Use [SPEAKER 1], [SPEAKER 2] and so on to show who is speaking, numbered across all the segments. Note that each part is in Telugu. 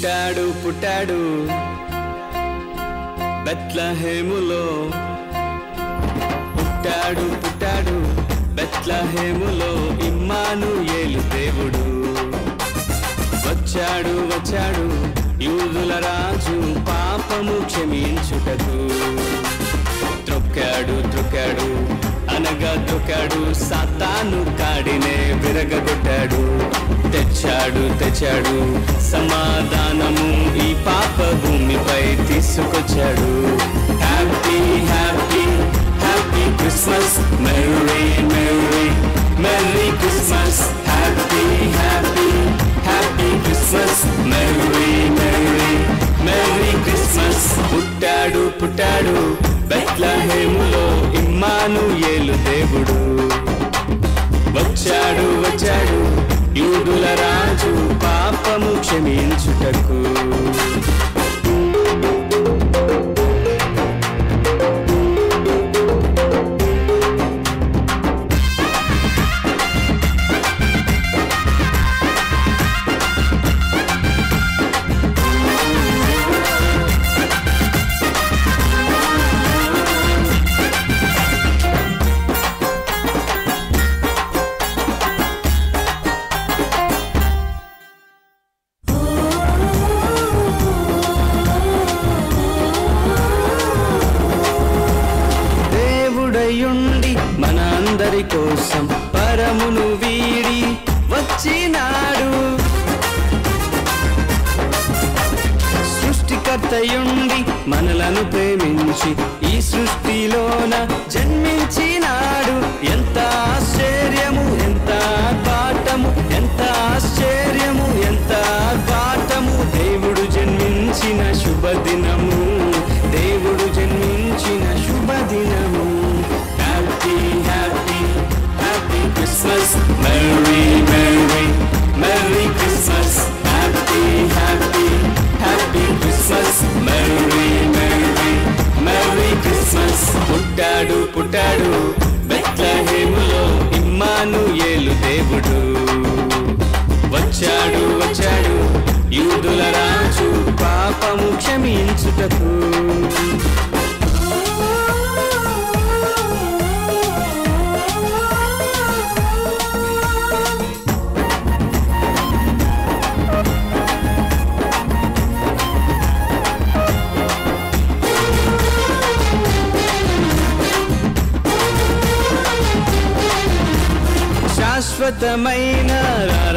[SPEAKER 1] పుట్టాడు పుట్టాడు బెత్లెహేములో, పుట్టాడు పుట్టాడు బెత్లెహేములో ఇమ్మానుయేలు దేవుడు. వచ్చాడు వచ్చాడు యూదుల రాజు పాపము క్షమించుటకు. త్రొక్కాడు త్రొక్కాడు అనగా త్రొక్కాడు సాతాను కాడినే విరగగొట్టాడు. తెచ్చాడు తెచ్చాడు సమాధానము ఈ పాప భూమిపై తీసుకొచ్చాడు. Happy happy happy Christmas, merry merry merry Christmas. Happy happy happy Christmas, merry merry merry Christmas. పుట్టాడు పుట్టాడు బెత్లెహేములో ఇమ్మానుయేలు దేవుడు. వచ్చాడు వచ్చాడు యూదుల రాజు పాపము క్షమించుటకు. మన అందరి కోసం పరమును వీడి వచ్చినాడు. సృష్టికర్తయుండి మనలను ప్రేమించి ఈ సృష్టిలోన జన్మించినాడు. ఎంత ఆశ్చర్యము ఎంత ఆర్భాటము, ఎంత ఆశ్చర్యము ఎంత ఆర్భాటము. దేవుడు జన్మించిన శుభదినము, దేవుడు జన్మించిన శుభదినము. Happy, happy, happy Christmas, Merry, Merry, Merry Christmas. Happy, happy, happy Christmas, Merry, Merry, Merry Christmas. పుట్టాడు పుట్టాడు బెత్లెహేములో ఇమ్మానుయేలు దేవుడు. వచ్చాడు వచ్చాడు యూదుల రాజు పాపము క్షమించుటకు. శాశ్వతమైన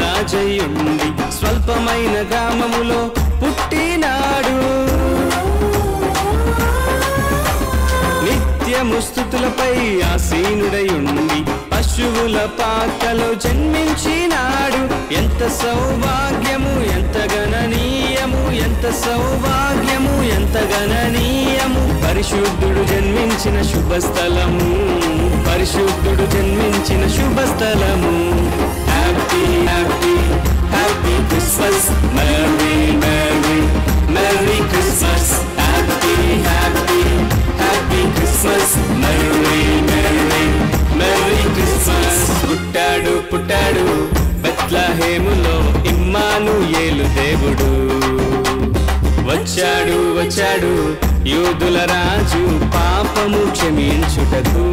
[SPEAKER 1] రాజయుండి స్వల్పమైన గ్రామములో పుట్టినాడు. నిత్యము స్తుతులపై ఆసీనుడయుండి పశువుల పాకలో జన్మించినాడు. ఎంత సౌభాగ్యము ఎంత గణనీయము, ఎంత సౌభాగ్యము ఎంత గణనీయము. పరిశుద్ధుడు జన్మించిన శుభస్థలము, పరిశుద్ధుడు జన్మించిన శుభస్థలము. Happy happy happy Christmas, merry merry merry Christmas. Happy happy happy Christmas, merry merry merry Christmas. పుట్టాడు పుట్టాడు బెత్లెహేములో ఇమ్మానుయేలు దేవుడు. వచ్చాడు వచ్చాడు యూదుల రాజు పాపము క్షమించుటకు.